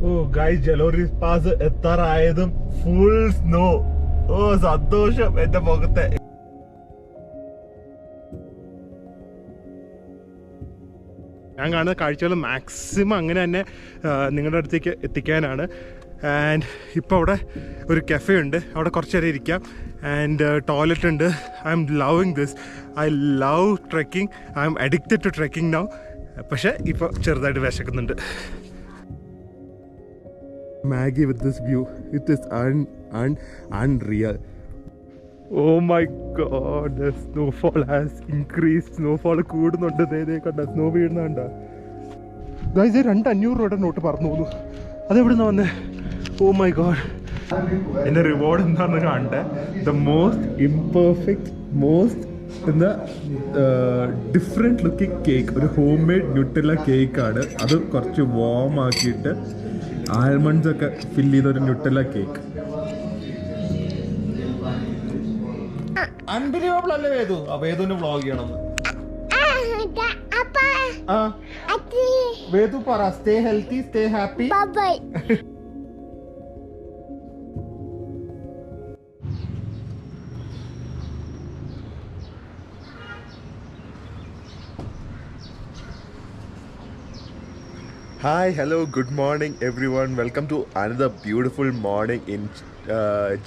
ഓ guys, Jalori Pass എത്താറായതും full snow. ഓ സന്തോഷം എന്റെ മുഖത്തെ. ഞാൻ കാണുന്ന കാഴ്ചകൾ മാക്സിമം അങ്ങനെ തന്നെ നിങ്ങളുടെ അടുത്തേക്ക് എത്തിക്കാനാണ്. ആൻഡ് ഇപ്പോൾ അവിടെ ഒരു കഫേ ഉണ്ട്, അവിടെ കുറച്ച് നേരം ഇരിക്കാം. ആൻഡ് ടോയ്ലറ്റ് ഉണ്ട്. I'm loving this. I love trekking. I'm addicted to trekking now. പക്ഷേ ഇപ്പോൾ ചെറുതായിട്ട് വിശക്കുന്നുണ്ട്. Maggie with this view, it is unreal. Oh my god, the snowfall has increased. Snowfall കൂടുന്നുണ്ട്. കണ്ട സ്നോ വീഴുന്നുണ്ട. ഗൈസ്, 200 രൂപയുടെ not പറഞ്ഞു പോകുന്നു. അതെവിടുന്ന വന്നേ? Oh my god. എൻ്റെ റിവാർഡ് എന്താണെന്ന് കാണട്ടെ. ദ മോസ്റ്റ് ഇംപെർഫെക്റ്റ്, മോസ്റ്റ് എന്താ ഡിഫറെൻറ്റ് ലുക്കിംഗ് കേക്ക്. ഒരു ഹോം മെയ്ഡ് ന്യൂട്ടെല്ല കേക്കാണ്. അത് കുറച്ച് വാം ആക്കിയിട്ട് ആൽമണ്ട്സ് ഒക്കെ ഫില്ല് ചെയ്ത ഒരു ന്യൂട്ടെല്ല കേക്ക്. അൺബിലീവബിൾ അല്ലേ വേദു? വേദുവിന് വ്ളോഗ് ചെയ്യണമെന്ന്. വേദു പറ, stay healthy, stay happy. Hi, hello, good morning everyone. Welcome to another beautiful morning in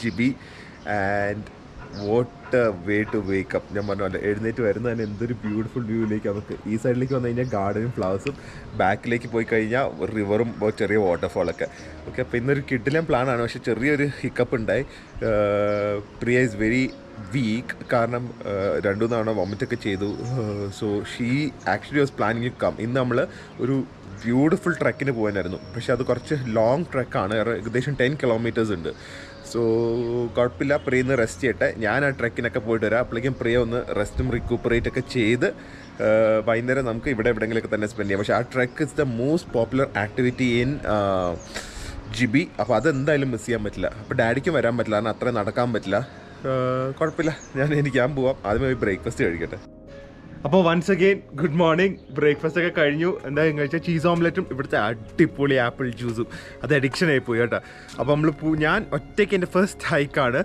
Jibi. And what a way to wake up. ഞാൻ പറഞ്ഞല്ലോ, എഴുന്നേറ്റ് വരുന്നത് തന്നെ എന്തൊരു ബ്യൂട്ടിഫുൾ വ്യൂയിലേക്ക്. നമുക്ക് ഈ സൈഡിലേക്ക് വന്നു കഴിഞ്ഞാൽ ഗാർഡനും ഫ്ലവേഴ്സും, ബാക്കിലേക്ക് പോയി കഴിഞ്ഞാൽ റിവറും ചെറിയ വാട്ടർഫോളൊക്കെ. ഓക്കെ, അപ്പോൾ ഇന്നൊരു കിഡിലും പ്ലാനാണ്. പക്ഷേ ചെറിയൊരു ഹിക്കപ്പ് ഉണ്ടായി. പ്രിയ ഈസ് വെരി വീക്ക്, കാരണം 2 തവണ വോമിറ്റൊക്കെ ചെയ്തു. So she actually was planning to come. ഇന്ന് നമ്മൾ ഒരു ബ്യൂട്ടിഫുൾ ട്രെക്കിന് പോകാനായിരുന്നു. പക്ഷേ അത് കുറച്ച് ലോങ് ട്രെക്കാണ്, ഏകദേശം 10 കിലോമീറ്റേഴ്സ് ഉണ്ട്. സോ കുഴപ്പമില്ല, പ്രിയ ഒന്ന് റെസ്റ്റ് ചെയ്യട്ടെ. ഞാൻ ആ ട്രെക്കിനൊക്കെ പോയിട്ട് വരാം. അപ്പോഴേക്കും പ്രിയ ഒന്ന് റെസ്റ്റും റിക്കൂപ്പറേറ്റ് ഒക്കെ ചെയ്ത് വൈകുന്നേരം നമുക്ക് ഇവിടെ എവിടെയെങ്കിലുമൊക്കെ തന്നെ സ്പെൻഡ് ചെയ്യാം. പക്ഷേ ആ trek is the most popular activity in Jibhi. അപ്പോൾ അതെന്തായാലും മിസ് ചെയ്യാൻ പറ്റില്ല. അപ്പോൾ ഡാഡിക്കും വരാൻ പറ്റില്ല, കാരണം അത്രയും നടക്കാൻ പറ്റില്ല. കുഴപ്പമില്ല, ഞാൻ പോവാം. ആദ്യമേ ബ്രേക്ക്ഫാസ്റ്റ് കഴിക്കട്ടെ. അപ്പോൾ once again good morning. Breakfast ഒക്കെ കഴിഞ്ഞു. എന്തായാലും കഴിച്ചാൽ ചീസ് ഓംലെറ്റും ഇവിടുത്തെ അടിപൊളി ആപ്പിൾ ജ്യൂസും. അത് അഡിക്ഷൻ ആയി പോയി കേട്ടോ. അപ്പോൾ നമ്മൾ ഞാൻ ഒറ്റയ്ക്ക് എൻ്റെ ഫസ്റ്റ് ഹൈക്കാണ്.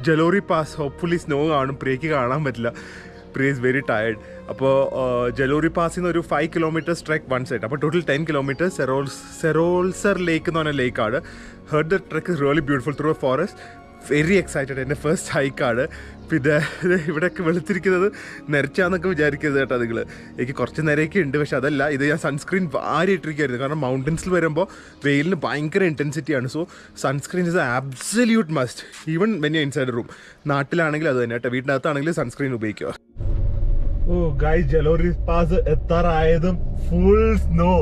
ജലോറി പാസ്. ഹോപ്പ്ഫുള്ളി സ്നോ കാണും. പ്രിയയ്ക്ക് കാണാൻ പറ്റില്ല. പ്രിയ ഈസ് വെരി ടയർഡ്. അപ്പോൾ ജലോറി പാസിൽ നിന്ന് ഒരു 5 കിലോമീറ്റേഴ്സ് ട്രെക്ക് വൺ സൈഡ്. അപ്പോൾ ടോട്ടൽ 10 കിലോമീറ്റേഴ്സ്. സെറോൾസർ ലേക്ക് എന്ന് പറഞ്ഞ ലേക്കാണ്. Herd the trek is really beautiful through A forest. Very excited. എൻ്റെ ഫസ്റ്റ് ഹൈക്കാണ്. പിന്നെ ഇവിടെയൊക്കെ വെളുത്തിരിക്കുന്നത് നിരച്ചാന്നൊക്കെ വിചാരിക്കരുത് കേട്ടോ നിങ്ങൾ. എനിക്ക് കുറച്ച് നേരമൊക്കെ ഉണ്ട്, പക്ഷെ അതല്ല. ഇത് ഞാൻ സൺസ്ക്രീൻ വാരി ഇട്ടിരിക്കുകയായിരുന്നു, കാരണം മൗണ്ടൻസിൽ വരുമ്പോൾ വെയിലിന് ഭയങ്കര ഇൻറ്റൻസിറ്റിയാണ്. So sunscreen is absolute must, even when you inside room. നാട്ടിലാണെങ്കിൽ അത് തന്നെ കേട്ടോ. വീട്ടിനകത്താണെങ്കിൽ സൺസ്ക്രീൻ ഉപയോഗിക്കുക. ഓ ഗൈസ്, ജലോരി പാസ് എത്താറായതും ഫുൾ സ്നോ.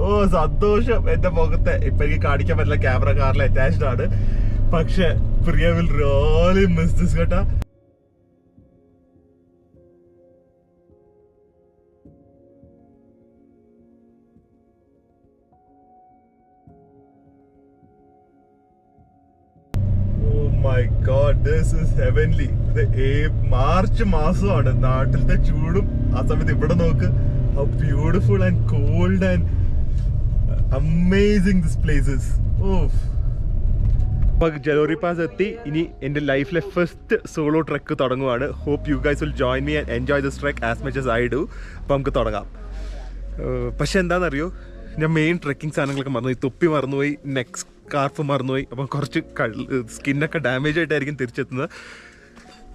ഓ സന്തോഷം എൻ്റെ മുഖത്തെ. ഇപ്പം എനിക്ക് കാണിക്കാൻ പറ്റില്ല, ക്യാമറ കാറിൽ അറ്റാച്ച്ഡ് ആണ്. പക്ഷെ Priya will really miss this കേട്ടാ. My God, this is heavenly. ഇത് മാർച്ച് മാസമാണ്. നാട്ടിലത്തെ ചൂടും ആ സമയത്ത് ഇവിടെ നോക്ക്. How beautiful and cold and amazing this places. ഓഫ്. ജലോറി പാസ് എത്തി. ഇനി എൻ്റെ ലൈഫിലെ ഫസ്റ്റ് സോളോ ട്രെക്ക് തുടങ്ങുവാണ്. Hope you guys will join me and enjoy this trek as much as I do. അപ്പോൾ നമുക്ക് തുടങ്ങാം. പക്ഷെ എന്താണെന്നറിയോ, ഞാൻ മെയിൻ ട്രെക്കിംഗ് സാധനങ്ങളൊക്കെ മറന്നുപോയി. തൊപ്പി മറന്നുപോയി, നെക്ക് സ്കാർഫ് മറന്നുപോയി. അപ്പം കുറച്ച് സ്കിന്നൊക്കെ ഡാമേജ് ആയിട്ടായിരിക്കും തിരിച്ചെത്തുന്നത്.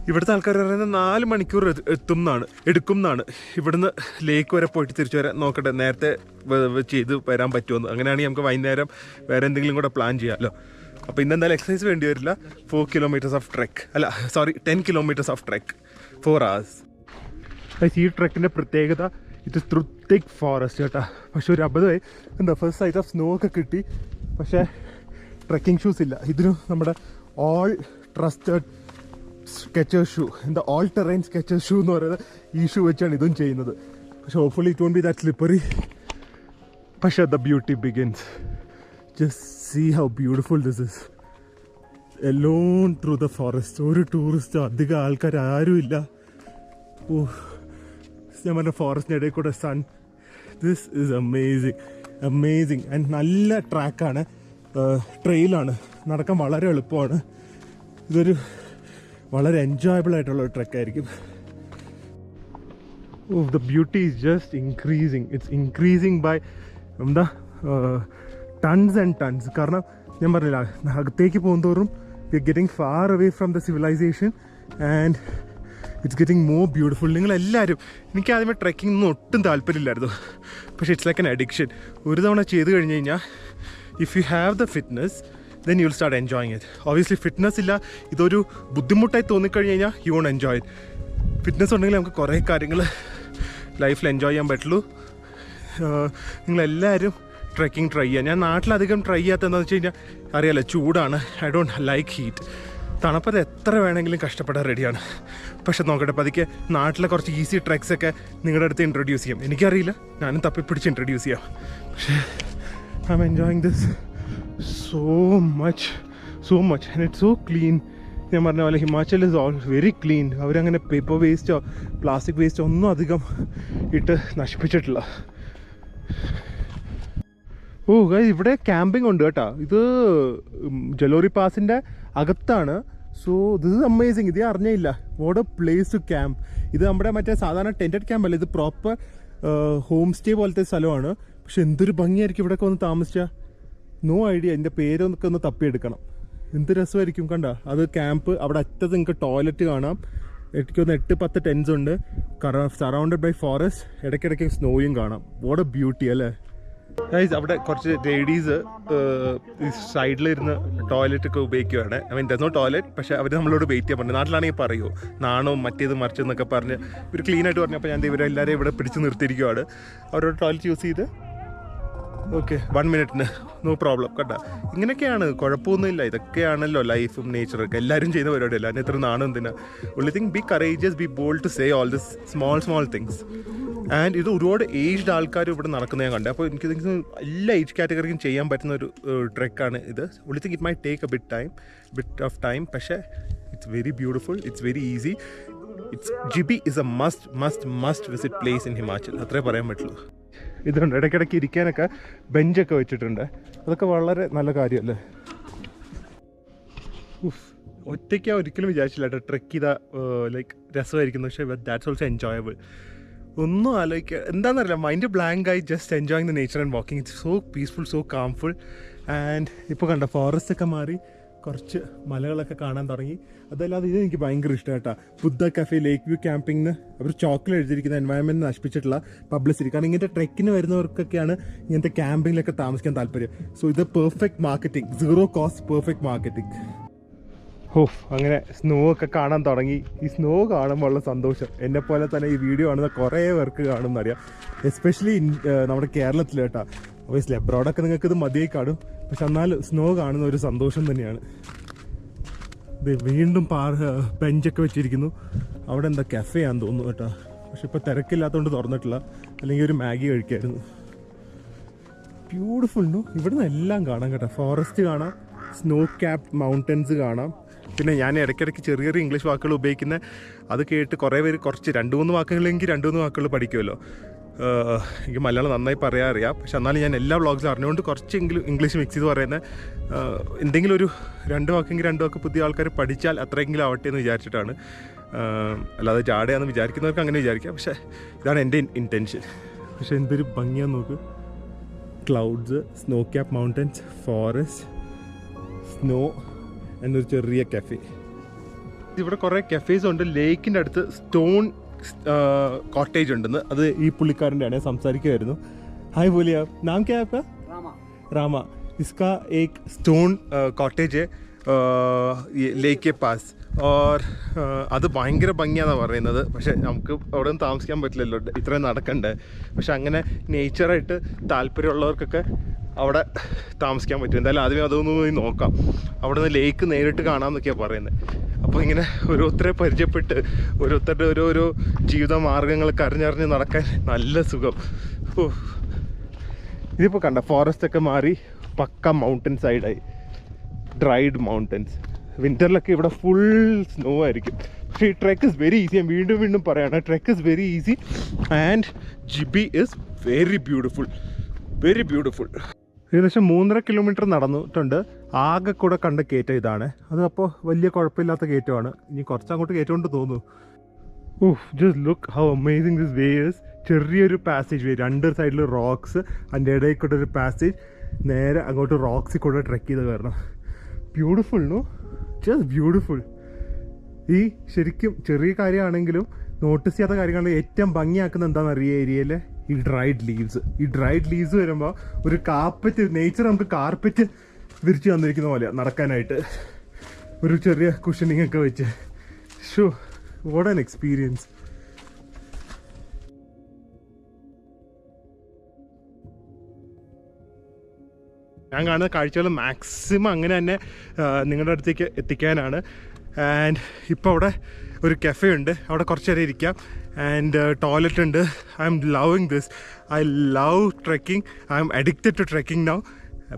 ഇവിടുത്തെ ആൾക്കാർ പറയുന്നത് 4 മണിക്കൂർ എടുക്കും എന്നാണ്. ഇവിടുന്ന് ലേക്ക് വരെ പോയിട്ട് തിരിച്ചു വരാൻ നോക്കട്ടെ, നേരത്തെ ചെയ്ത് വരാൻ പറ്റുമെന്ന്. അങ്ങനെയാണെങ്കിൽ നമുക്ക് വൈകുന്നേരം വേറെ എന്തെങ്കിലും കൂടെ പ്ലാൻ ചെയ്യാമല്ലോ. അപ്പോൾ ഇന്നെന്തായാലും എക്സസൈസ് വേണ്ടി വരില്ല. 4 കിലോമീറ്റേഴ്സ് ഓഫ് ട്രെക്ക്, അല്ല sorry 10 kilometres of trek 4 hours. ഈ ട്രെക്കിൻ്റെ പ്രത്യേകത ഇത് ത്രൂ തിക്ക് ഫോറസ്റ്റ് കേട്ടോ. പക്ഷെ ഒരു അബദ്ധമായി, എന്താ ഫസ്റ്റ് സൈറ്റ് ഓഫ് സ്നോ ഒക്കെ കിട്ടി. പക്ഷേ ട്രെക്കിംഗ് ഷൂസ് ഇല്ല. ഇതിന് നമ്മുടെ ഓൾ ട്രസ്റ്റഡ് സ്കെച്ചേഴ്സ് ഷൂ, എന്താ ഓൾ ടെറൈൻ സ്കെച്ചേഴ്സ് ഷൂ എന്ന് പറയുന്നത് ഈ ഷൂ വെച്ചാണ് ഇതും ചെയ്യുന്നത്. പക്ഷെ hopefully it won't be that slippery. പക്ഷെ the beauty begins. Just see how beautiful this is. Alone through the forest. ഒരു ടൂറിസ്റ്റ്, അധികം ആൾക്കാർ ആരും ഇല്ല. ഓ, ഞാൻ പറഞ്ഞ ഫോറസ്റ്റിൻ്റെ ഇടയിൽ കൂടെ sun. This is amazing. Amazing. And നല്ല ട്രാക്കാണ്, ട്രെയിലാണ്, നടക്കാൻ വളരെ എളുപ്പമാണ്. ഇതൊരു വളരെ എൻജോയബിൾ ആയിട്ടുള്ള ഒരു ട്രെക്കായിരിക്കും. The beauty is just increasing. It's increasing by tons and tons. കാരണം ഞാൻ പറഞ്ഞില്ല, അകത്തേക്ക് പോകുന്തോറും we are getting far away from the civilization and it's getting more beautiful. നിങ്ങളെല്ലാവരും, എനിക്ക് ആദ്യമേ ട്രെക്കിംഗ് ഒന്നും ഒട്ടും താല്പര്യമില്ലായിരുന്നു, പക്ഷേ ഇറ്റ്സ് ലൈക്ക് എൻ അഡിക്ഷൻ. ഒരു തവണ ചെയ്ത് കഴിഞ്ഞ് കഴിഞ്ഞാൽ if you have the fitness then you'll start enjoying it. Obviously fitness ഇല്ല, ഇതൊരു ബുദ്ധിമുട്ടായി തോന്നിക്കഴിഞ്ഞ് കഴിഞ്ഞാൽ you won't enjoy it. Fitness ഉണ്ടെങ്കിൽ നമുക്ക് കുറേ കാര്യങ്ങൾ ലൈഫിൽ എൻജോയ് ചെയ്യാൻ പറ്റുള്ളൂ. നിങ്ങളെല്ലാവരും ട്രെക്കിംഗ് ട്രൈ ചെയ്യുക. ഞാൻ നാട്ടിലധികം ട്രൈ ചെയ്യാത്തതെന്ന് വെച്ച് കഴിഞ്ഞാൽ അറിയാലോ, ചൂടാണ്. I don't like heat. തണുപ്പത് എത്ര വേണമെങ്കിലും കഷ്ടപ്പെടാൻ റെഡിയാണ്. പക്ഷെ നോക്കട്ടെ, പതുക്കെ നാട്ടിലെ കുറച്ച് ഈസി ട്രെക്സൊക്കെ നിങ്ങളുടെ അടുത്ത് ഇൻട്രൊഡ്യൂസ് ചെയ്യാം. എനിക്കറിയില്ല, ഞാനും തപ്പിപ്പിടിച്ച് ഇൻട്രൊഡ്യൂസ് ചെയ്യാം. പക്ഷേ I M enjoying this so much and it's so clean. ഞാൻ പറഞ്ഞ പോലെ Himachal is all very clean. അവരങ്ങനെ പേപ്പർ വേസ്റ്റോ പ്ലാസ്റ്റിക് വേസ്റ്റോ ഒന്നും അധികം ഇട്ട് നശിപ്പിച്ചിട്ടില്ല. ഓ ഗൈസ്, ഇവിടെ ക്യാമ്പിംഗ് ഉണ്ട് കേട്ടോ. ഇത് ജലോറി പാസിൻ്റെ അകത്താണ്. So this is amazing. ഇത് അറിഞ്ഞില്ല, what a place to camp. ഇത് നമ്മുടെ മറ്റേ സാധാരണ ടെൻറ്റഡ് ക്യാമ്പ് അല്ല, ഇത് പ്രോപ്പർ ഹോം സ്റ്റേ പോലത്തെ സ്ഥലമാണ്. പക്ഷെ എന്തൊരു ഭംഗിയായിരിക്കും ഇവിടെയൊക്കെ ഒന്ന് താമസിച്ചാൽ. നോ ഐഡിയ, എൻ്റെ പേരൊക്കെ ഒന്ന് തപ്പിയെടുക്കണം. എന്ത് രസമായിരിക്കും. കണ്ട, അത് ക്യാമ്പ്. അവിടെ അറ്റത്ത് നിങ്ങൾക്ക് ടോയ്ലറ്റ് കാണാം. എനിക്കൊന്ന് 8-10 ടെൻസ് ഉണ്ട്, സറൗണ്ടഡ് ബൈ ഫോറസ്റ്റ്. ഇടയ്ക്കിടയ്ക്ക് സ്നോയും കാണാം. വാട്ട് എ ബ്യൂട്ടി അല്ലേ ഗൈസ്. അവിടെ കുറച്ച് ലേഡീസ് സൈഡിലിരുന്ന് ടോയ്ലറ്റ് ഒക്കെ ഉപയോഗിക്കുകയാണ്. I mean there no toilet, പക്ഷേ അവർ നമ്മളോട് വെയിറ്റ് ചെയ്യാൻ പറഞ്ഞു. നാട്ടിലാണെങ്കിൽ പറയുമോ നാണവും മറ്റേത് മറിച്ചെന്നൊക്കെ പറഞ്ഞ് ഇവർ ക്ലീൻ ആയിട്ട് പറഞ്ഞപ്പോൾ ഞാൻ ഇവരെല്ലാവരെയും ഇവിടെ പിടിച്ച് നിർത്തിയിരിക്കുകയാണ്. അവരോട് ടോയ്ലറ്റ് യൂസ് ചെയ്ത് ഓക്കെ 1 മിനിറ്റിന് നോ പ്രോബ്ലം. കണ്ട, ഇങ്ങനെയൊക്കെയാണ്, കുഴപ്പമൊന്നുമില്ല. ഇതൊക്കെയാണല്ലോ ലൈഫും നേച്ചറൊക്കെ. എല്ലാവരും ചെയ്യുന്ന പരിപാടിയല്ല. അതിന് എത്ര നാണം എന്തിനാ. only thing, be courageous, be bold to say all this small things. And ഇത് ഒരുപാട് ഏജ്ഡ് ആൾക്കാർ ഇവിടെ നടക്കുന്നത് ഞാൻ കണ്ടത്. അപ്പോൾ എനിക്ക് എല്ലാ ഏജ് കാറ്റഗറിക്കും ചെയ്യാൻ പറ്റുന്ന ഒരു ട്രെക്കാണ് ഇത്. only thing, it might take a bit of time, പക്ഷേ it's very beautiful, it's very easy. Jibi is a must visit place in Himachal. അത്രേ പറയാൻ പറ്റുള്ളൂ. ഇതുണ്ട്, ഇടയ്ക്കിടയ്ക്ക് ഇരിക്കാനൊക്കെ ബെഞ്ചൊക്കെ വെച്ചിട്ടുണ്ട്. അതൊക്കെ വളരെ നല്ല കാര്യമല്ലേ. ഒറ്റയ്ക്ക് ഒരിക്കലും വിചാരിച്ചില്ല കേട്ടോ ട്രെക്ക് ചെയ്താൽ ലൈക്ക് രസമായിരിക്കുന്നു. പക്ഷേ ദാറ്റ്സ് ഓൾസോ എൻജോയബിൾ. ഒന്നും ആലോചിക്കുക എന്താണെന്നറിയില്ല, മൈൻഡ് ബ്ലാങ്ക് ആയി just enjoying the nature and walking. It's so peaceful, so calmful. And ഇപ്പോൾ കണ്ട ഫോറസ്റ്റ് ഒക്കെ മാറി കുറച്ച് മലകളൊക്കെ കാണാൻ തുടങ്ങി. അതല്ലാതെ ഇത് എനിക്ക് ഭയങ്കര ഇഷ്ടം കേട്ടോ. ബുദ്ധ കഫേ, ലേക്ക് വ്യൂ ക്യാമ്പിങ്ങിന് അവർ ചോക്കിൽ എഴുതിയിരിക്കുന്ന എൻവയൺമെൻറ്റ് നശിപ്പിച്ചിട്ടുള്ള പബ്ലിസിറ്റി. കാരണം ഇങ്ങനത്തെ ട്രെക്കിന് വരുന്നവർക്കൊക്കെയാണ് ഇങ്ങനത്തെ ക്യാമ്പിങ്ങിലൊക്കെ താമസിക്കാൻ താല്പര്യം. സോ ഇത് perfect marketing, 0 cost perfect marketing. അങ്ങനെ സ്നോ ഒക്കെ കാണാൻ തുടങ്ങി. ഈ സ്നോ കാണുമ്പോൾ ഉള്ള സന്തോഷം എന്നെപ്പോലെ തന്നെ ഈ വീഡിയോ കാണുന്ന കുറേ പേർക്ക് കാണുമെന്നറിയാം. എസ്പെഷ്യലി നമ്മുടെ കേരളത്തിൽ കേട്ടോ. ഒബിയസ്ലി അബ്രോഡൊക്കെ നിങ്ങൾക്ക് ഇത് മതിയായി കാണും, പക്ഷെ എന്നാലും സ്നോ കാണുന്ന ഒരു സന്തോഷം തന്നെയാണ്. ഇത് വീണ്ടും ബെഞ്ചൊക്കെ വെച്ചിരിക്കുന്നു. അവിടെ എന്താ കഫേ ആണെന്ന് തോന്നുന്നു കേട്ടോ. പക്ഷെ ഇപ്പോൾ തിരക്കില്ലാത്തതുകൊണ്ട് തുറന്നിട്ടില്ല, അല്ലെങ്കിൽ ഒരു മാഗി കഴിക്കായിരുന്നു. Beautiful no. ഇവിടുന്ന് എല്ലാം കാണാം കേട്ടോ. ഫോറസ്റ്റ് കാണാം, സ്നോ ക്യാപ്ഡ് മൗണ്ടൻസ് കാണാം. പിന്നെ ഞാൻ ഇടയ്ക്കിടയ്ക്ക് ചെറിയ ഇംഗ്ലീഷ് വാക്കുകൾ ഉപയോഗിക്കുന്ന അത് കേട്ട് കുറേ പേര് കുറച്ച് 2-3 വാക്കുകളെങ്കിൽ 2-3 വാക്കുകൾ പഠിക്കുമല്ലോ. എനിക്ക് മലയാളം നന്നായി പറയാൻ അറിയാം, പക്ഷെ എന്നാലും ഞാൻ എല്ലാ വ്ളോഗ്സിലും അറിഞ്ഞുകൊണ്ട് കുറച്ചെങ്കിലും ഇംഗ്ലീഷ് മിക്സ് ചെയ്ത് പറയുന്നത് എന്തെങ്കിലും ഒരു 2 വാക്കെങ്കിൽ 2 വാക്ക് പുതിയ ആൾക്കാർ പഠിച്ചാൽ അത്രയെങ്കിലും ആവട്ടെ എന്ന് വിചാരിച്ചിട്ടാണ്. അല്ലാതെ ജാടയാണെന്ന് വിചാരിക്കുന്നവർക്ക് അങ്ങനെ വിചാരിക്കാം, പക്ഷേ ഇതാണ് എൻ്റെ ഇൻറ്റൻഷൻ. പക്ഷെ എന്തൊരു ഭംഗിയാന്ന് നോക്ക്. Clouds, snow cap mountains, forest, snow എന്നൊരു ചെറിയ കഫേ. ഇവിടെ കുറേ കഫേസ് ഉണ്ട്. ലേക്കിൻ്റെ അടുത്ത് സ്റ്റോൺ कॉटेज ഉണ്ടെന്ന്. അത് ഈ പുള്ളിക്കാരൻ്റെയാണ്, സംസാരിക്കുമായിരുന്നു. ഹായ് बोलिए आप, नाम क्या है आपका? रामा. इसका एक स्टोन कॉटेज है ये लेक के पास और അത് ഭയങ്കര ഭംഗിയാണെന്നാണ് പറയുന്നത്. പക്ഷേ നമുക്ക് അവിടെ ഒന്നും താമസിക്കാൻ പറ്റില്ലല്ലോ, ഇത്രയും നടക്കണ്ടേ. പക്ഷെ അങ്ങനെ നേച്ചറായിട്ട് താല്പര്യമുള്ളവർക്കൊക്കെ അവിടെ താമസിക്കാൻ പറ്റും. എന്തായാലും ആദ്യമേ അതൊന്ന് പോയി നോക്കാം. അവിടെ നിന്ന് ലേക്ക് നേരിട്ട് കാണാമെന്നൊക്കെയാണ് പറയുന്നത്. അപ്പോൾ ഇങ്ങനെ ഓരോരുത്തരെ പരിചയപ്പെട്ട് ഓരോരുത്തരുടെ ഓരോരോ ജീവിത മാർഗ്ഗങ്ങളൊക്കെ അറിഞ്ഞറിഞ്ഞ് നടക്കാൻ നല്ല സുഖം. ഇതിപ്പോൾ കണ്ട ഫോറസ്റ്റൊക്കെ മാറി പക്ക മൗണ്ടൻ സൈഡായി, ഡ്രൈഡ് മൗണ്ടൻസ്. വിൻ്ററിലൊക്കെ ഇവിടെ ഫുൾ സ്നോ ആയിരിക്കും. പക്ഷേ ഈ ട്രെക്ക് ഇസ് വെരി ഈസി. ഞാൻ വീണ്ടും വീണ്ടും പറയുകയാണ്, trek is very easy and Jibhi is very beautiful. Very beautiful. ഏകദേശം 3.5 കിലോമീറ്റർ നടന്നിട്ടുണ്ട്. ആകെ കൂടെ കണ്ട കയറ്റം ഇതാണ്. അത് അപ്പോൾ വലിയ കുഴപ്പമില്ലാത്ത കയറ്റമാണ്. ഇനി കുറച്ചങ്ങോട്ട് കയറ്റമുണ്ട് തോന്നുന്നു. Just look how amazing this way is. ചെറിയൊരു പാസേജ് വേ, 2 സൈഡിൽ റോക്സ്, അതിൻ്റെ ഇടയിൽ കൂടെ ഒരു പാസേജ്, നേരെ അങ്ങോട്ട് റോക്സിൽ കൂടെ ട്രെക്ക് ചെയ്ത് കയറണം. Beautiful no, just beautiful. ഈ ശരിക്കും ചെറിയ കാര്യമാണെങ്കിലും നോട്ടീസ് ചെയ്യാത്ത കാര്യങ്ങളാണെങ്കിൽ ഏറ്റവും ഭംഗിയാക്കുന്ന എന്താണെന്ന് അറിയുക ഏരിയയിലെ ഈ ഡ്രൈഡ് ലീവ്സ് വരുമ്പോൾ ഒരു കാർപ്പറ്റ്, നേച്ചർ നമുക്ക് കാർപ്പറ്റ് വിരിച്ച് തന്നിരിക്കുന്ന പോലെയാണ് നടക്കാനായിട്ട്. ഒരു ചെറിയ കുഷനിങ് ഒക്കെ വെച്ച്. Show, what an experience. ഞാൻ കാണുന്ന കാഴ്ചകൾ മാക്സിമം അങ്ങനെ തന്നെ നിങ്ങളുടെ അടുത്തേക്ക് എത്തിക്കാനാണ്. ആൻഡ് ഇപ്പോൾ അവിടെ ഒരു കഫേ ഉണ്ട്, അവിടെ കുറച്ച് നേരം ഇരിക്കാം. ആൻഡ് ടോയ്ലറ്റ് ഉണ്ട്. I'm loving this. I love trekking. I'm addicted to trekking now.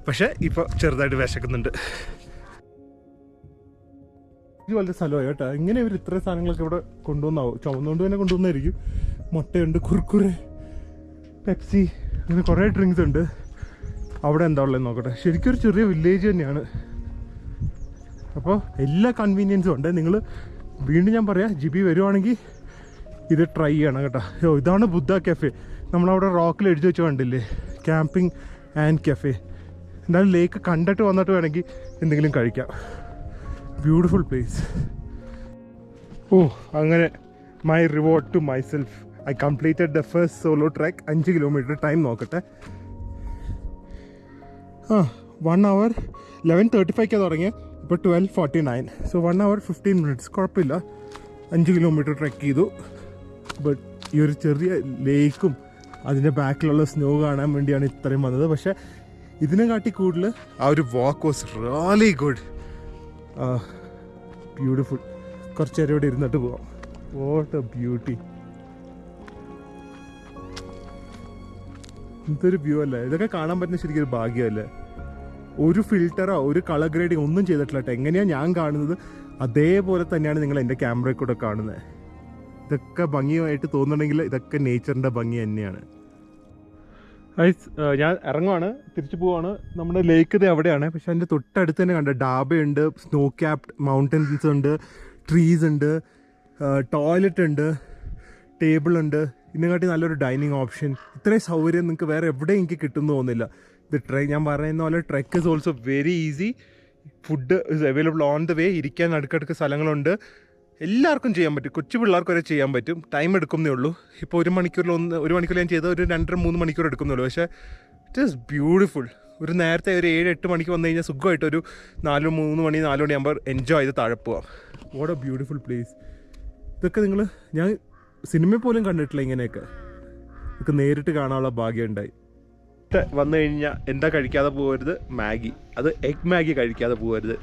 പക്ഷേ ഇപ്പോൾ ചെറുതായിട്ട് വിശക്കുന്നുണ്ട്. ഇത് വളരെ സ്ഥലമായി കേട്ടോ. ഇങ്ങനെ ഇവർ ഇത്രയും സാധനങ്ങളൊക്കെ ഇവിടെ കൊണ്ടുവന്നാവും. ചുമന്നുകൊണ്ട് തന്നെ കൊണ്ടുവന്നായിരിക്കും. മുട്ടയുണ്ട്, കുർക്കുറെ, പെപ്സി, അങ്ങനെ കുറേ ഡ്രിങ്ക്സ് ഉണ്ട്. അവിടെ എന്താ ഉള്ളതെന്ന് നോക്കട്ടെ. ശരിക്കും ഒരു ചെറിയ വില്ലേജ് തന്നെയാണ്. അപ്പോൾ എല്ലാ കൺവീനിയൻസും ഉണ്ട്. നിങ്ങൾ വീണ്ടും ഞാൻ പറയാം, ജിബി വരുവാണെങ്കിൽ ഇത് ട്രൈ ചെയ്യണം കേട്ടോ. ഇതാണ് ബുദ്ധ കഫേ. നമ്മളവിടെ റോക്കിൽ എഴുതി വെച്ച് കണ്ടില്ലേ, ക്യാമ്പിംഗ് ആൻഡ് കഫേ. എന്തായാലും ലേക്ക് കണ്ടിട്ട് വന്നിട്ട് വേണമെങ്കിൽ എന്തെങ്കിലും കഴിക്കാം. Beautiful place. അങ്ങനെ my reward to myself. I completed the first solo track. 5 kilometre. Time നോക്കട്ടെ. 1 hour 11:35 തുടങ്ങിയത്. ഇപ്പോൾ 12:49. So 1 hour 15 minutes. കുഴപ്പമില്ല. 5 കിലോമീറ്റർ ട്രെക്ക് ചെയ്തു. ബട്ട് ഈ ഒരു ചെറിയ ലേക്കും അതിൻ്റെ ബാക്കിലുള്ള സ്നോ കാണാൻ വേണ്ടിയാണ് ഇത്രയും വന്നത്. പക്ഷേ ഇതിനെ കാട്ടി കൂടുതൽ ആ ഒരു വാക്ക് വാസ് റിയലി ഗുഡ്. ബ്യൂട്ടിഫുൾ. കുറച്ച് നേരം ഇവിടെ ഇരുന്നിട്ട് പോവാം. What a beauty. ഇതൊരു വ്യൂ അല്ലേ. ഇതൊക്കെ കാണാൻ പറ്റുന്ന ശരിക്കും ഒരു ഭാഗ്യമല്ലേ. ഒരു ഫിൽറ്ററോ ഒരു കളർ ഗ്രേഡിങ് ഒന്നും ചെയ്തിട്ടില്ല കേട്ടോ. എങ്ങനെയാണ് ഞാൻ കാണുന്നത് അതേപോലെ തന്നെയാണ് നിങ്ങൾ എൻ്റെ ക്യാമറയിൽ കൂടെ കാണുന്നത്. ഇതൊക്കെ ഭംഗിയായിട്ട് തോന്നുന്നുണ്ടെങ്കിൽ ഇതൊക്കെ നേച്ചറിൻ്റെ ഭംഗി തന്നെയാണ്. ഞാൻ ഇറങ്ങുവാണ്, തിരിച്ചു പോവാണ്. നമ്മുടെ ലേക്ക് ഇത് എവിടെയാണ്, പക്ഷെ അതിൻ്റെ തൊട്ടടുത്ത് തന്നെ കണ്ട ഡാബയുണ്ട്, സ്നോ ക്യാപ്ഡ് മൗണ്ടൻസ് ഉണ്ട്, ട്രീസ് ഉണ്ട്, ടോയ്ലറ്റ് ഉണ്ട്, ടേബിളുണ്ട്. ഇതിനെക്കാട്ടി നല്ലൊരു ഡൈനിങ് ഓപ്ഷൻ. ഇത്രയും സൗകര്യം നിങ്ങൾക്ക് വേറെ എവിടെയും എനിക്ക് കിട്ടുമെന്ന് തോന്നുന്നില്ല. ഇത് ഞാൻ പറയുന്ന പോലെ trek is also very easy. Food is available on the way. ഇരിക്കാൻ അടുക്കടുക്ക് സ്ഥലങ്ങളുണ്ട്. എല്ലാവർക്കും ചെയ്യാൻ പറ്റും. കൊച്ചു പിള്ളേർക്ക് വരെ ചെയ്യാൻ പറ്റും. ടൈം എടുക്കുന്നേ ഉള്ളൂ. ഇപ്പോൾ ഒരു മണിക്കൂർ ഞാൻ ചെയ്ത ഒരു 2-3 മണിക്കൂർ എടുക്കുന്നുള്ളൂ. പക്ഷേ ഇറ്റ് ഈസ് ബ്യൂട്ടിഫുൾ. ഒരു നേരത്തെ ഒരു 7-8 മണിക്ക് വന്നു കഴിഞ്ഞാൽ സുഖമായിട്ട് ഒരു 4 മണി ആകുമ്പോൾ എൻജോയ് ചെയ്ത് താഴെ പോവാം. What A beautiful place. ഇതൊക്കെ ഞാൻ സിനിമയിൽ പോലും കണ്ടിട്ടില്ല ഇങ്ങനെയൊക്കെ. ഇതൊക്കെ നേരിട്ട് കാണാനുള്ള ഭാഗ്യം ഉണ്ടായി. വന്നു കഴിഞ്ഞാൽ എന്താ കഴിക്കാതെ പോകരുത്, മാഗി. അത് എഗ് മാഗി കഴിക്കാതെ പോകരുത്.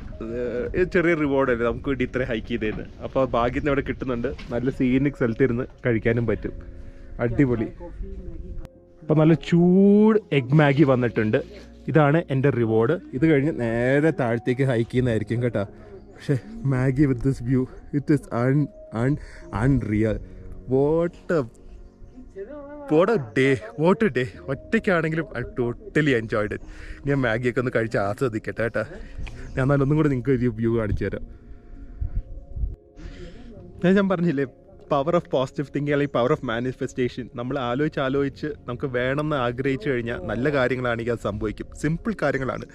ഇത് ചെറിയ റിവാർഡല്ലേ നമുക്ക് വേണ്ടി ഇത്രയും ഹൈക്ക് ചെയ്തേന്ന്. അപ്പോൾ ഭാഗ്യത്തിന് ഇവിടെ കിട്ടുന്നുണ്ട്. നല്ല സീനിക് സ്ഥലത്തിരുന്ന് കഴിക്കാനും പറ്റും. അടിപൊളി. അപ്പോൾ നല്ല ചൂട് എഗ് മാഗി വന്നിട്ടുണ്ട്. ഇതാണ് എൻ്റെ റിവാർഡ്. ഇത് കഴിഞ്ഞ് നേരെ താഴത്തേക്ക് ഹൈക്ക് ചെയ്യുന്നതായിരിക്കും കേട്ടോ. പക്ഷേ Maggi with this view, it is unreal. What a day. ഒറ്റയ്ക്കാണെങ്കിലും ഐ ടോട്ടലി എൻജോയ്ഡ് ഇറ്റ്. ഞാൻ മാഗിയൊക്കെ ഒന്ന് കഴിച്ച് ആസ്വദിക്കട്ടെ കേട്ടോ. ഞാൻ എന്നാലും ഒന്നും കൂടെ നിങ്ങൾക്ക് ഒരു വ്യൂ കാണിച്ചു തരാം. ഞാൻ പറഞ്ഞില്ലേ, പവർ ഓഫ് പോസിറ്റീവ് തിങ്കിങ് അല്ലെങ്കിൽ പവർ ഓഫ് മാനിഫെസ്റ്റേഷൻ. നമ്മൾ ആലോചിച്ച് നമുക്ക് വേണമെന്ന് ആഗ്രഹിച്ചു കഴിഞ്ഞാൽ നല്ല കാര്യങ്ങളാണെങ്കിൽ അത് സംഭവിക്കും. സിമ്പിൾ കാര്യങ്ങളാണ്.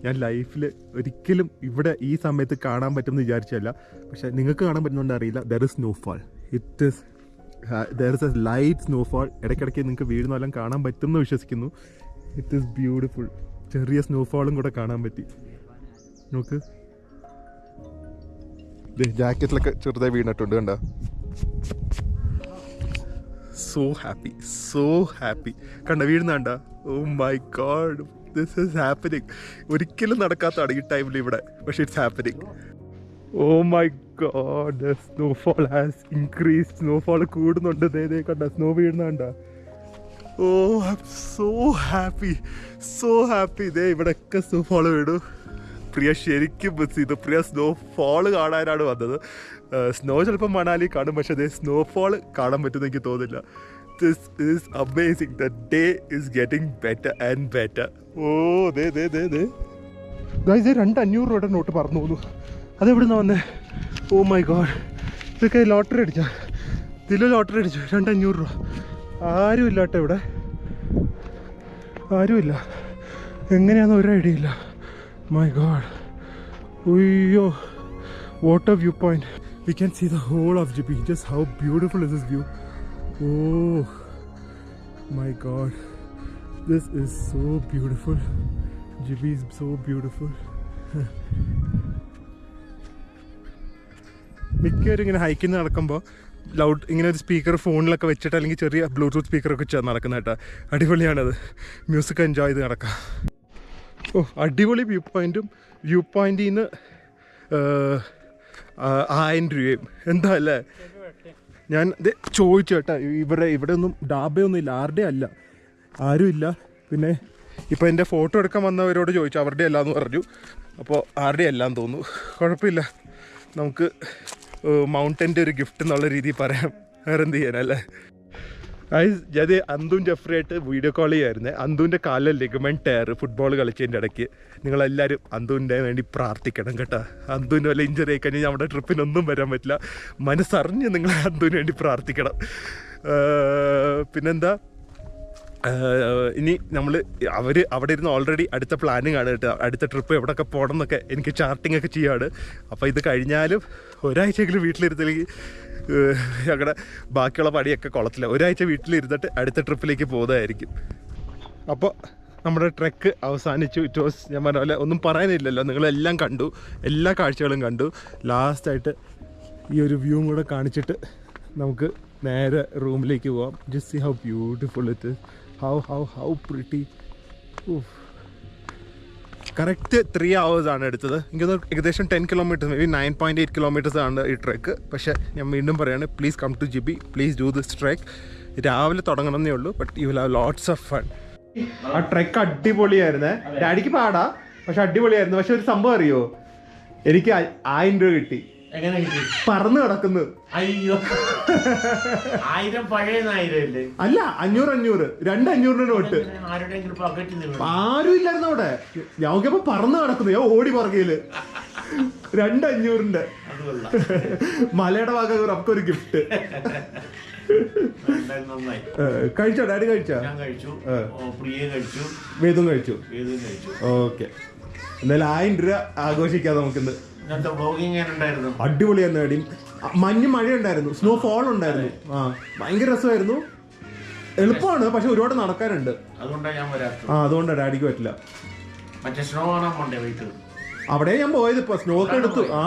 ഞാൻ ലൈഫിൽ ഒരിക്കലും ഇവിടെ ഈ സമയത്ത് കാണാൻ പറ്റുമെന്ന് വിചാരിച്ചല്ല. പക്ഷേ നിങ്ങൾക്ക് കാണാൻ പറ്റുന്നുണ്ട് അറിയില്ല. There is snowfall. There is A light snowfall. ഇടയ്ക്കിടയ്ക്ക് നിങ്ങൾക്ക് വീഴുന്നെല്ലാം കാണാൻ പറ്റുമെന്ന് വിശ്വസിക്കുന്നു. It is beautiful. ചെറിയ സ്നോഫാളും കൂടെ കാണാൻ പറ്റി. നോക്ക്, ജാക്കറ്റിലൊക്കെ ചെറുതായി വീണിട്ടുണ്ട് കണ്ടോ. സോ ഹാപ്പി കണ്ട വീഴുന്നണ്ട. Oh my God, this is happening. ഒരിക്കലും നടക്കാത്തതാണ് ഈ ടൈമിൽ ഇവിടെ, പക്ഷെ it's happening. Oh my God, the snowfall has increased. Snowfall കൂടുന്നുണ്ട്. കണ്ട സ്നോ വീഴുന്നണ്ട. Oh I am so happy. ഇതേ ഇവിടെയൊക്കെ സ്നോഫോൾ വീണു. പ്രിയ ശരിക്കും മിസ് ചെയ്തു. പ്രിയ സ്നോഫോൾ കാണാനാണ് വന്നത്. സ്നോ ചിലപ്പോൾ മണാലി കാണും, പക്ഷെ അതേ സ്നോഫോൾ കാണാൻ പറ്റുമെന്ന് എനിക്ക് തോന്നില്ല. this is amazing. The day is getting better and better. Oh, they guys 200 രൂപയുടെ നോട്ട് പറഞ്ഞു പോകുന്നു. അതെവിടുന്ന വന്നേ? ഓ മൈ ഗോഡ്, ഇതൊക്കെ ലോട്ടറി അടിച്ച ലോട്ടറി അടിച്ചു. 200 രൂപ. ആരുമില്ല കേട്ടോ ഇവിടെ, ആരുമില്ല. എങ്ങനെയാണെന്ന് ഒരു ഐഡിയ ഇല്ല. മൈ ഗോഡ്, ഉയ്യോ, what a view point. We can see the whole of Jibhi. Just how beautiful is this view. Oh my God, this is so beautiful. Jibhi is so beautiful. മിക്കവരും ഇങ്ങനെ ഹൈക്കിൽ നിന്ന് നടക്കുമ്പോൾ ലൗഡ് ഇങ്ങനെ ഒരു സ്പീക്കർ ഫോണിലൊക്കെ വെച്ചിട്ട് അല്ലെങ്കിൽ ചെറിയ ബ്ലൂടൂത്ത് സ്പീക്കറൊക്കെ വെച്ചാൽ നടക്കുന്ന കേട്ടോ. അടിപൊളിയാണത്. മ്യൂസിക് എൻജോയ് ചെയ്ത് നടക്കാം. ഓ, അടിപൊളി വ്യൂ പോയിന്റിൽ നിന്ന് 1000 രൂപയും എന്താ അല്ലേ. ഞാൻ ഇത് ചോദിച്ചു കേട്ടോ, ഇവിടെ ഒന്നും ഡാബയൊന്നും ഇല്ല, ആരുടെ അല്ല, ആരുമില്ല. പിന്നെ ഇപ്പോൾ എൻ്റെ ഫോട്ടോ എടുക്കാൻ വന്നവരോട് ചോദിച്ചു, അവരുടെ അല്ലാന്ന് പറഞ്ഞു. അപ്പോൾ ആരുടെ അല്ലാന്ന് തോന്നുന്നു. കുഴപ്പമില്ല, നമുക്ക് മൗണ്ടൻ്റെ ഒരു ഗിഫ്റ്റ് എന്നുള്ള രീതിയിൽ പറയാം. വേറെ എന്ത് ചെയ്യാനല്ലേ. ഞാൻ അന്തും ജെഫ്രിയായിട്ട് വീഡിയോ കോൾ ചെയ്യായിരുന്നേ. അന്തുവിൻ്റെ കാലിൽ ലിഗമെന്റ് ടയർ ഫുട്ബോൾ കളിച്ചതിൻ്റെ ഇടയ്ക്ക്. നിങ്ങളെല്ലാവരും അന്തുവിൻ്റെ വേണ്ടി പ്രാർത്ഥിക്കണം കേട്ടോ. അന്തുവിന് വല്ല ഇഞ്ചറി ആയി കഴിഞ്ഞാൽ നമ്മുടെ ട്രിപ്പിനൊന്നും വരാൻ പറ്റില്ല. മനസ്സറിഞ്ഞ് നിങ്ങൾ അന്തുവിന് വേണ്ടി പ്രാർത്ഥിക്കണം. പിന്നെന്താ, ഇനി നമ്മൾ അവിടെ ഇരുന്ന് ഓൾറെഡി അടുത്ത പ്ലാനിങ് ആണ് കേട്ടോ. അടുത്ത ട്രിപ്പ് എവിടെയൊക്കെ പോകണം എന്നൊക്കെ എനിക്ക് ചാർട്ടിങ് ഒക്കെ ചെയ്യുകയാണ്. അപ്പോൾ ഇത് കഴിഞ്ഞാലും ഒരാഴ്ചയെങ്കിലും വീട്ടിലിരുത്തില്ലെങ്കിൽ ഞങ്ങളുടെ ബാക്കിയുള്ള പണിയൊക്കെ കുളത്തില്ല. ഒരാഴ്ച വീട്ടിലിരുന്നിട്ട് അടുത്ത ട്രിപ്പിലേക്ക് പോകുന്നതായിരിക്കും. അപ്പോൾ നമ്മുടെ ട്രെക്ക് അവസാനിച്ചു. ഇറ്റ് വാസ്, ഞാൻ പറഞ്ഞ പോലെ ഒന്നും പറയാനില്ലല്ലോ, നിങ്ങളെല്ലാം കണ്ടു, എല്ലാ കാഴ്ചകളും കണ്ടു. ലാസ്റ്റായിട്ട് ഈ ഒരു വ്യൂ കൂടെ കാണിച്ചിട്ട് നമുക്ക് നേരെ റൂമിലേക്ക് പോവാം. Just see how beautiful it is. How pretty. Correct 3 hours ആണ് എടുത്തത്. എനിക്കൊന്ന് ഏകദേശം 10 kilometers, മേ ബി 9.8 kilometers ആണ് ഈ ട്രെക്ക്. പക്ഷേ ഞാൻ വീണ്ടും പറയാണ്, please come to Jibhi, please do this trek. രാവിലെ തുടങ്ങണമെന്നേ ഉള്ളൂ, but you will have lots of fun. ആ ട്രെക്ക് അടിപൊളിയായിരുന്നേ. ഡാഡിക്ക് പാടാ, പക്ഷെ അടിപൊളിയായിരുന്നു. പക്ഷെ ഒരു സംഭവം അറിയോ, എനിക്ക് 1000 രൂപ കിട്ടി. എങ്ങനെ കിട്ടി? പറന്ന് കിടക്കുന്നു. അയ്യോ, 1000 പഴയ 1000 അല്ലേ? അല്ല, 500 200 നോട്ട്. ആരുടെയെങ്കിലും പോക്കറ്റിൽ നിന്ന് ആരും ഇല്ലായിരുന്നു അവിടെ. ഞാൻ നോക്കിയപ്പോ പറന്ന് കിടക്കുന്നു. ഞാൻ ഓടി പുറകില് 200 മലയുടെ ഭാഗം നമുക്കൊരു ഗിഫ്റ്റ്. നന്നായി. കഴിച്ചോ ഡാഡി? കഴിച്ചോ? ഞാൻ കഴിച്ചു, പ്രിയ കഴിച്ചു, വേദും കഴിച്ചു. കഴിച്ചു. ഓക്കെ, എന്തായാലും 1000 രൂപ ആഘോഷിക്കാം നമുക്കിന്ന്. അടിപൊളിയായിരുന്നു ഡാഡി. മഞ്ഞ് മഴ ഉണ്ടായിരുന്നു, സ്നോ ഫോൾ ഉണ്ടായിരുന്നു. ആ, ഭയങ്കര രസമായിരുന്നു. എളുപ്പമാണ്, പക്ഷെ ഒരുപാട് നടക്കാനുണ്ട്. അതുകൊണ്ടാണ് ഡാഡിക്ക് പറ്റില്ല. അവിടെ ഞാൻ പോയത് ഇപ്പൊ സ്നോ ഒക്കെ എടുത്തു. ആ,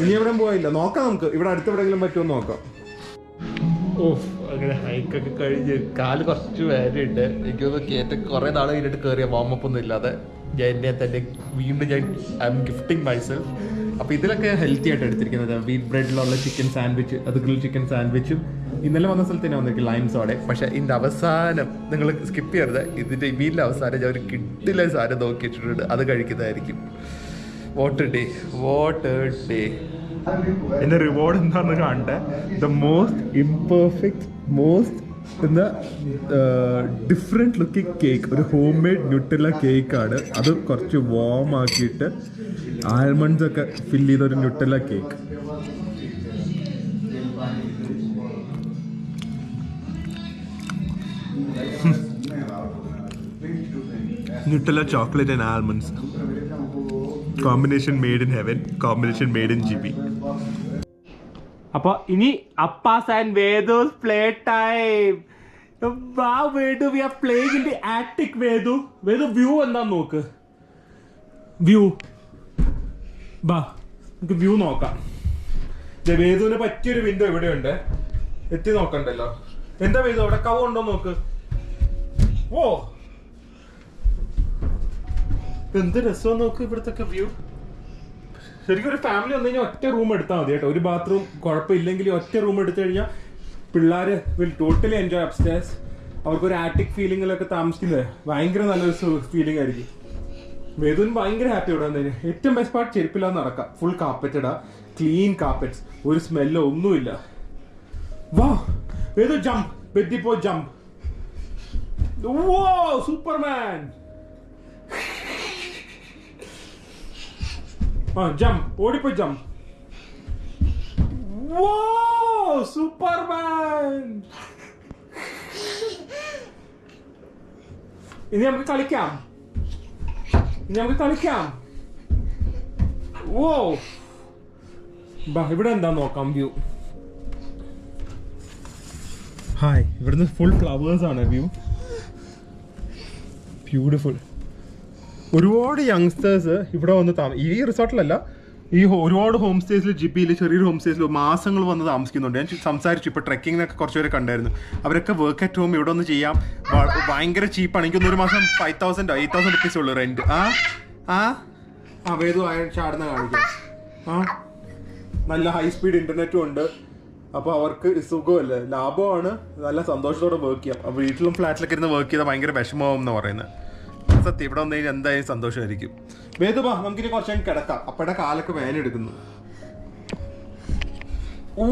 ഇനി എവിടെയും പോയില്ല. നോക്കാം, നമുക്ക് ഇവിടെ അടുത്തെവിടെങ്കിലും പറ്റുമോ നോക്കാം. ഓ, അങ്ങനെ ഹൈക്കൊക്കെ കഴിഞ്ഞ് കാല് കുറച്ച് വേദനയുണ്ട്. എനിക്കൊന്ന് കയറ്റം കുറെ നാൾ കഴിഞ്ഞിട്ട് കയറിയ വാമപ്പ് ഒന്നും ഇല്ലാതെ എന്നെ തന്നെ വീണ്ടും ഐ എം ഗിഫ്റ്റിംഗ് മൈസെൽഫ്. അപ്പോൾ ഇതിലൊക്കെ ഹെൽത്തി ആയിട്ട് എടുത്തിരിക്കുന്നത് വീറ്റ് ബ്രെഡിലുള്ള ചിക്കൻ സാൻഡ്വിച്ച്, അത് ഗ്രിൽ ചിക്കൻ സാൻഡ്വിച്ചും. ഇന്നലെ വന്ന സ്ഥലത്ത് തന്നെ വന്നിരിക്കും ലൈംസോടെ. പക്ഷേ ഇതിൻ്റെ അവസാനം നിങ്ങൾ സ്കിപ്പ് ചെയ്യരുത്. ഇതിൻ്റെ മീലിൻ്റെ അവസാനം ഞാൻ ഒരു കിഡിലെ സാധനം നോക്കിയിട്ടുണ്ട്, അത് കഴിക്കുന്നതായിരിക്കും. What day, what day. എൻ്റെ റിവാർഡ് എന്താണെന്ന് കാണട്ടെ. ദ മോസ്റ്റ് ഇംപെർഫെക്റ്റ്, മോസ്റ്റ് എന്താ ഡിഫറെൻറ്റ് ലുക്കിംഗ് കേക്ക്. ഒരു ഹോം മെയ്ഡ് ന്യൂട്ടെല്ല കേക്കാണ്. അത് കുറച്ച് വാം ആക്കിയിട്ട് ആൽമണ്ട്സ് ഒക്കെ ഫില്ല് ചെയ്ത ഒരു Nutella cake. Nutella chocolate and almonds combination made in heaven, combination made in GB. അപ്പൊ ഇനി അപ്പാസ് ആൻഡ് വേദൂസ് play time. Vedu, we are playing in the attic. Vedu view എന്താ നോക്ക്. വ്യൂ ബാ, നമുക്ക് വ്യൂ നോക്കാം. വേദുവിന് പറ്റിയൊരു വിൻഡോ ഇവിടെ ഉണ്ട്. എത്തി നോക്കണ്ടല്ലോ. എന്താ വേദു, അവിടെ കവ് ഉണ്ടോ നോക്ക്. ഓ, എന്ത് രസം നോക്ക് ഇവിടത്തെ വ്യൂ. ശരിക്കും ഒരു ഫാമിലി വന്നു കഴിഞ്ഞാൽ ഒറ്റ റൂം എടുത്താൽ മതി കേട്ടോ. ഒരു ബാത്റൂം കുഴപ്പമില്ലെങ്കിൽ ഒറ്റ റൂം എടുത്തു കഴിഞ്ഞാൽ പിള്ളേർ വിൽ ടോട്ടലി എൻജോയ് അപ്സ്റ്റേഴ്സ്. അവർക്കൊരു ആറ്റിക് ഫീലിങ്ങിലൊക്കെ താമസിക്കുന്നത് ഭയങ്കര നല്ലൊരു ഫീലിംഗ് ആയിരിക്കും. വേദുവിന് ഭയങ്കര ഹാപ്പി ഇവിടെ വന്നതിന്. ഏറ്റവും ബെസ്റ്റ് പാർട്ട്, ചെരുപ്പില്ലാതെ നടക്കാം. ഫുൾ കാർപ്പറ്റഡാ, ക്ലീൻ കാർപ്പറ്റ്സ്, ഒരു സ്മെല്ലോ ഒന്നുമില്ല. വാ Vedu, jump Betty po jump. Whoa, Superman. Jump. ഓടിപ്പോ jump. Whoa, Superman. ഇനി നമുക്ക് കളിക്കാം. ഓ ഇവിടെ എന്താ നോക്കാം വ്യൂ. ഹായ്, ഇവിടുന്ന് ഫുൾ ഫ്ലവേഴ്സ് ആണ് വ്യൂ. ബ്യൂട്ടിഫുൾ. ഒരുപാട് യങ്സ്റ്റേഴ്സ് ഇവിടെ വന്ന് ഈ റിസോർട്ടിലല്ല, ഈ ഒരുപാട് ഹോം സ്റ്റേസിൽ, ജിബിയിൽ ചെറിയൊരു ഹോം സ്റ്റേസിൽ മാസങ്ങൾ വന്ന് താമസിക്കുന്നുണ്ട്. ഞാൻ സംസാരിച്ചു, ഇപ്പോൾ ട്രെക്കിങ്ങിനൊക്കെ കുറച്ചുപേരെ കണ്ടായിരുന്നു. അവരൊക്കെ വർക്ക് അറ്റ് ഹോം ഇവിടെ ഒന്ന് ചെയ്യാം. ഭയങ്കര ചീപ്പാണ്. എനിക്കൊന്ന് ഒരു മാസം 5,000 8,000 റുപ്പീസ് ഉള്ളു റെന്റ്. വേദു ചാടുന്ന കാണിക്കാം. നല്ല ഹൈ സ്പീഡ് ഇന്റർനെറ്റും ഉണ്ട്. അപ്പോൾ അവർക്ക് സുഖമല്ലേ, ലാഭമാണ്. നല്ല സന്തോഷത്തോടെ വർക്ക് ചെയ്യാം. അപ്പോൾ വീട്ടിലും ഫ്ലാറ്റിലൊക്കെ ഇരുന്ന് വർക്ക് ചെയ്താൽ ഭയങ്കര വിഷമമാവും എന്ന് പറയുന്നത് സത്യം. ഇവിടെ വന്നു കഴിഞ്ഞാൽ എന്തായാലും സന്തോഷമായിരിക്കും. വേദു വാ, നമുക്കിനി കുറച്ച് കിടക്കാം. അപ്പടെ കാലൊക്കെ വേനെടുക്കുന്നു. ഓ,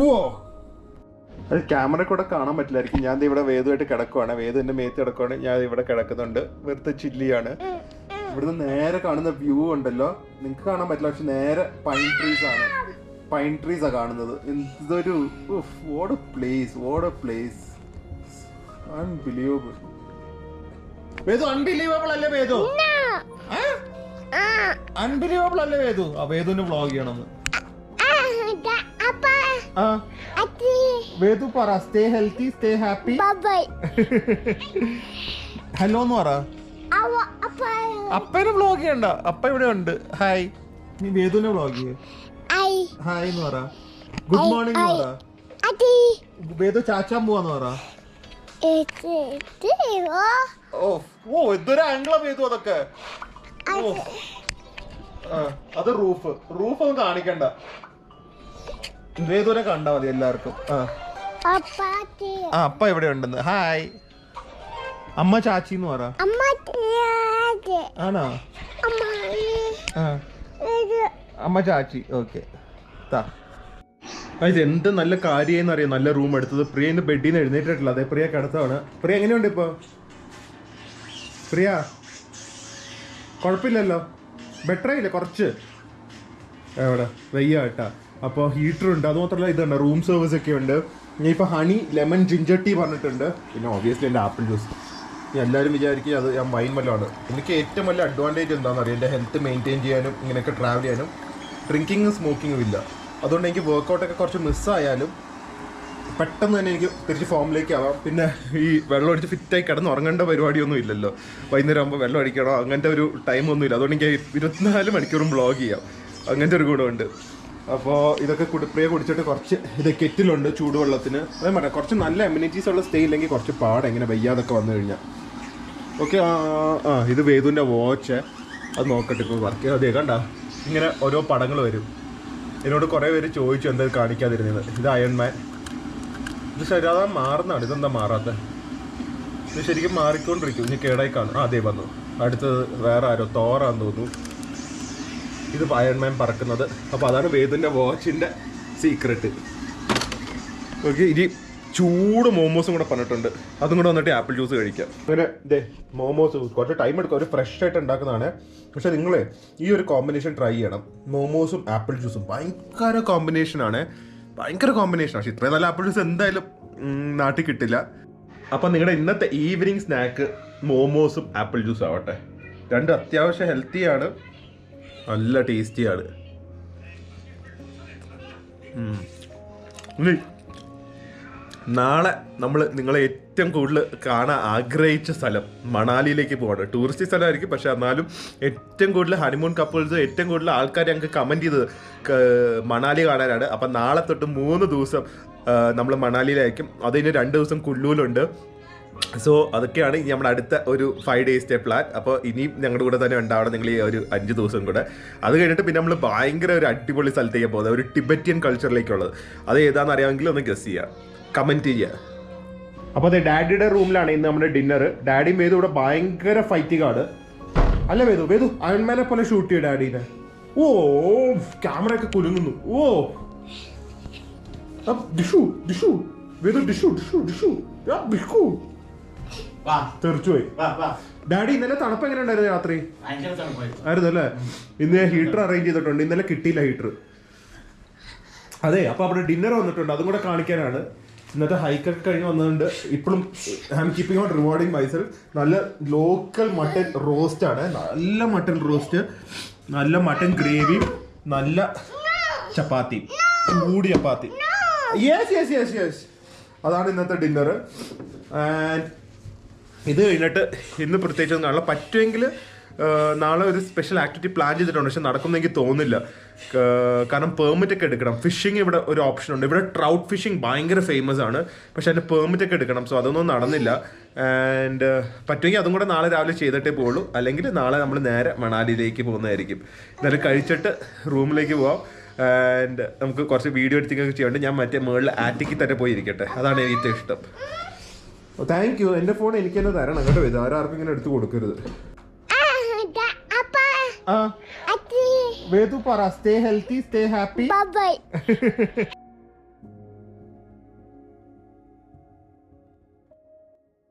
അത് ക്യാമറ കൂടെ കാണാൻ പറ്റില്ലായിരിക്കും. ഞാൻ ഇവിടെ വേദുമായിട്ട് കിടക്കുവാണ്. വേദു എൻ്റെ മേത്ത് കിടക്കുവാണ്, ഞാൻ ഇവിടെ കിടക്കുന്നുണ്ട്. വെറുതെ ചില്ലിയാണ്. ഇവിടുന്ന് നേരെ കാണുന്ന വ്യൂ ഉണ്ടല്ലോ, നിങ്ങൾക്ക് കാണാൻ പറ്റില്ല, പക്ഷെ നേരെ പൈൻ ട്രീസാ കാണുന്നത്. ഇതൊരു what a place. Unbelievable. Vedu unbelievable അല്ലേ വേദു? അൺബിലീവബിൾ അല്ലേ വേദു? വേദുവിന് വ്ളോഗ് ചെയ്യണമെന്ന്. വേദു പറ, stay healthy, stay happy. Hello എന്ന് പറ. അപ്പനെ വ്ളോഗ് ചെയ്യണ്ട, അപ്പ ഇവിടെ ഉണ്ട്. ഹായ്. നീ വേദുവിനെ വ്ളോഗ് ചെയ്യ. ഹായ് എന്ന് പറ. ഗുഡ് മോർണിംഗ് എന്ന് പറ. വേദു ചാച്ചാൻ പോവാന്ന് പറ. ഓ എന്തൊരു ആംഗിളാ വേദു അതൊക്കെ. അത് റൂഫ് ഒന്നും കാണിക്കണ്ട. വേദുവിനെ കണ്ടാ മതി എല്ലാവർക്കും. അപ്പ ഇവിടെ ഉണ്ടെന്ന്. ഹായ്. അമ്മ ചാച്ചി എന്ന് പറ. ആണോ? അമ്മ ചാച്ചി. ഓക്കെ. ഇത് എന്ത് നല്ല കാര്യമെന്ന് അറിയാം. നല്ല റൂം എടുത്തത്. പ്രിയ ഇന്ന് ബെഡിൽ നിന്ന് എഴുന്നേറ്റിട്ടില്ല. അതെ, പ്രിയ കിടത്താണ്. പ്രിയ എങ്ങനെയുണ്ട് ഇപ്പൊ? പ്രിയ കുഴപ്പമില്ലല്ലോ, ബെറ്റർ ആയില്ലേ കുറച്ച്? എവിടെ വയ്യ കേട്ടാ. അപ്പോൾ ഹീറ്റർ ഉണ്ട്. അതുമാത്രമല്ല ഇതുണ്ട്, റൂം സർവീസ് ഒക്കെ ഉണ്ട്. ഞാൻ ഇപ്പോൾ ഹണി ലെമൺ ജിഞ്ചർ ടീ പറഞ്ഞിട്ടുണ്ട്. പിന്നെ ഓബിയസ്ലി എൻ്റെ ആപ്പിൾ ജ്യൂസ്. എല്ലാവരും വിചാരിക്കും അത് ഞാൻ വൈൻ വല്ലതാണ്. എനിക്ക് ഏറ്റവും വലിയ അഡ്വാൻറ്റേജ് എന്താണെന്ന് അറിയാം, എൻ്റെ ഹെൽത്ത് മെയിൻറ്റെയിൻ ചെയ്യാനും ഇങ്ങനെയൊക്കെ ട്രാവൽ ചെയ്യാനും. ഡ്രിങ്കിങ്ങും സ്മോക്കിങ്ങും ഇല്ല. അതുകൊണ്ട് എനിക്ക് വർക്കൗട്ടൊക്കെ കുറച്ച് മിസ്സായാലും പെട്ടെന്ന് തന്നെ എനിക്ക് തിരിച്ച് ഫോമിലേക്ക് ആവാം. പിന്നെ ഈ വെള്ളം അടിച്ച് ഫിറ്റായി കിടന്ന് ഉറങ്ങേണ്ട പരിപാടിയൊന്നും ഇല്ലല്ലോ. വൈകുന്നേരം ആകുമ്പോൾ വെള്ളം അടിക്കണോ അങ്ങനത്തെ ഒരു ടൈമൊന്നും ഇല്ല. അതുകൊണ്ട് എനിക്ക് 24 മണിക്കൂറും വ്ളോഗ് ചെയ്യാം. അങ്ങനത്തെ ഒരു ഗുണമുണ്ട്. അപ്പോൾ ഇതൊക്കെ പ്രിയ കുടിച്ചിട്ട് കുറച്ച് ഇത് കെറ്റിലുണ്ട് ചൂടുവെള്ളത്തിന്. അതേ പറയാം, കുറച്ച് നല്ല എമ്യൂണിറ്റീസ് ഉള്ള സ്റ്റേ ഇല്ലെങ്കിൽ കുറച്ച് പാടെ എങ്ങനെ വയ്യാതൊക്കെ വന്നു കഴിഞ്ഞാൽ. ഓക്കെ. ഇത് വേദുവിൻ്റെ വാച്ച്. അത് നോക്കട്ടെ ഇപ്പോൾ വർക്ക്. അതേ കണ്ട ഇങ്ങനെ ഓരോ പടങ്ങൾ വരും. എന്നോട് കുറേ പേര് ചോദിച്ചു എന്താ കാണിക്കാതിരുന്നത്. ഇത് അയൺമാൻ. ഇത് ശരിയാതെ മാറുന്നതാണ്. ഇതെന്താ മാറാത്തത്? ഇത് ശരിക്കും മാറിക്കൊണ്ടിരിക്കും. ഇനി കേടായി കാണും. അതേ വന്നു. അടുത്തത് വേറെ ആരോ, തോറാന്ന് തോന്നുന്നു. ഇത് അയൺമാൻ പറക്കുന്നത്. അപ്പോൾ അതാണ് വേദുവിൻ്റെ വാച്ചിൻ്റെ സീക്രട്ട്. ഓക്കെ. ഇനി ചൂട് മോമോസും കൂടെ പറഞ്ഞിട്ടുണ്ട്. അതും കൂടെ വന്നിട്ട് ആപ്പിൾ ജ്യൂസ് കഴിക്കാം. അങ്ങനെ ഇതേ മോമോസ് കുറച്ച് ടൈം എടുക്കും. ഒരു ഫ്രഷ് ആയിട്ട് ഉണ്ടാക്കുന്നതാണ്. പക്ഷെ നിങ്ങൾ ഈ ഒരു കോമ്പിനേഷൻ ട്രൈ ചെയ്യണം. മോമോസും ആപ്പിൾ ജ്യൂസും ഭയങ്കര കോമ്പിനേഷനാണ്. പക്ഷെ ഇത്രയും നല്ല ആപ്പിൾ ജ്യൂസ് എന്തായാലും നാട്ടിൽ കിട്ടില്ല. അപ്പം നിങ്ങളുടെ ഇന്നത്തെ ഈവനിങ് സ്നാക്ക് മോമോസും ആപ്പിൾ ജ്യൂസും ആവട്ടെ. രണ്ടും അത്യാവശ്യം ഹെൽത്തിയാണ്, നല്ല ടേസ്റ്റിയാണ്. നാളെ നമ്മൾ നിങ്ങളെ ഏറ്റവും കൂടുതൽ കാണാൻ ആഗ്രഹിച്ച സ്ഥലം മണാലിയിലേക്ക് പോവാണ്. ടൂറിസ്റ്റ് സ്ഥലമായിരിക്കും, പക്ഷെ എന്നാലും ഏറ്റവും കൂടുതൽ ഹണിമൂൺ കപ്പിൾസ്, ഏറ്റവും കൂടുതൽ ആൾക്കാർ ഞങ്ങൾക്ക് കമൻറ്റ് ചെയ്തത് മണാലി കാണാനാണ്. അപ്പം നാളെ തൊട്ട് 3 ദിവസം നമ്മൾ മണാലിയിലായിരിക്കും. അത് കഴിഞ്ഞ് 2 ദിവസം കുല്ലൂലുണ്ട്. സോ അതൊക്കെയാണ് ഇനി നമ്മുടെ അടുത്ത ഒരു 5 ഡേയ്സിൻ്റെ പ്ലാൻ. അപ്പോൾ ഇനിയും ഞങ്ങളുടെ കൂടെ തന്നെ ഉണ്ടാവണം നിങ്ങൾ ഈ ഒരു 5 ദിവസം കൂടെ. അത് കഴിഞ്ഞിട്ട് പിന്നെ നമ്മൾ ഭയങ്കര ഒരു അടിപൊളി സ്ഥലത്തേക്ക് പോകുന്നത്, ഒരു ടിബറ്റിയൻ കൾച്ചറിലേക്കുള്ളത്. അത് ഏതാണെന്ന് അറിയാമെങ്കിൽ ഒന്ന് ഗസ് ചെയ്യുക, കമൻറ്റ് ചെയ്യുക. അപ്പോൾ അതെ, ഡാഡിയുടെ റൂമിലാണ് ഇന്ന് നമ്മുടെ ഡിന്നർ. ഡാഡിയും വേദു ഇവിടെ ഭയങ്കര ഫൈറ്റിംഗ് ആണ്. അല്ല വേദു അയൺമാനെ പോലെ ഷൂട്ട് ചെയ്യ ഡാഡീനെ. ഓ ക്യാമറ ഒക്കെ കുലുങ്ങുന്നു. ഓ ഡിഷു വേദു ഡിഷു ഡിഷു ഡിഷു വാ തെറിച്ചുപോയി. വാ വാ. ഡാഡി ഇന്നലെ തണുപ്പ് എങ്ങനെ ഉണ്ടായിരുന്നു രാത്രി? ഭയങ്കര തണുപ്പായിരുന്നു. ആയിരുന്നു അല്ലേ? ഇന്ന് ഞാൻ ഹീറ്റർ അറേഞ്ച് ചെയ്തിട്ടുണ്ട്, ഇന്നലെ കിട്ടിയില്ല ഹീറ്റർ. അതെ, അപ്പൊ അവിടെ ഡിന്നർ വന്നിട്ടുണ്ട്, അതും കൂടെ കാണിക്കാനാണ്. ഇന്നത്തെ ഹൈക്കൊക്കെ കഴിഞ്ഞ് വന്നതുകൊണ്ട് ഇപ്പോഴും I am keeping on rewarding myself. നല്ല ലോക്കൽ മട്ടൻ റോസ്റ്റ് ആണ്, നല്ല മട്ടൻ റോസ്റ്റ്, നല്ല മട്ടൻ ഗ്രേവി, നല്ല ചപ്പാത്തി, ചൂടി chapati. Yes yes yes yes, അതാണ് ഇന്നത്തെ ഡിന്നർ. ആൻഡ് ഇത് കഴിഞ്ഞിട്ട് ഇന്ന് പ്രത്യേകിച്ച് ഒന്നും കാണില്ല. പറ്റുമെങ്കിൽ നാളെ ഒരു സ്പെഷ്യൽ ആക്ടിവിറ്റി പ്ലാൻ ചെയ്തിട്ടുണ്ട്, പക്ഷെ നടക്കുമെന്ന് എനിക്ക് തോന്നുന്നില്ല. കാരണം പെർമിറ്റ് ഒക്കെ എടുക്കണം. ഫിഷിംഗ് ഇവിടെ ഒരു ഓപ്ഷൻ ഉണ്ട്. ഇവിടെ ട്രൗട്ട് ഫിഷിംഗ് ഭയങ്കര ഫേമസ് ആണ്, പക്ഷെ അതിൻ്റെ പെർമിറ്റ് ഒക്കെ എടുക്കണം. സോ അതൊന്നും നടന്നില്ല. ആൻഡ് പറ്റുമെങ്കിൽ അതും കൂടെ നാളെ രാവിലെ ചെയ്തിട്ടേ പോകുള്ളൂ, അല്ലെങ്കിൽ നാളെ നമ്മൾ നേരെ മണാലിയിലേക്ക് പോകുന്നതായിരിക്കും. എന്നാലും കഴിച്ചിട്ട് റൂമിലേക്ക് പോവാം. ആൻഡ് നമുക്ക് കുറച്ച് വീഡിയോ എഡിറ്റിംഗ് ചെയ്യാണ്ട് ഞാൻ മറ്റേ മുകളിൽ ആറ്റിക്കിൽ തന്നെ പോയി ഇരിക്കട്ടെ, അതാണ് എനിക്ക് ഇഷ്ടം. Thank you. എൻ്റെ ഫോൺ എനിക്ക് തന്നെ തരണം കേട്ടോ, ഇത് ആർക്കും ഇങ്ങനെ എടുത്ത് കൊടുക്കരുത്. വേദു പറ, സ്റ്റേ ഹെൽത്തി, സ്റ്റേ ഹാപ്പി.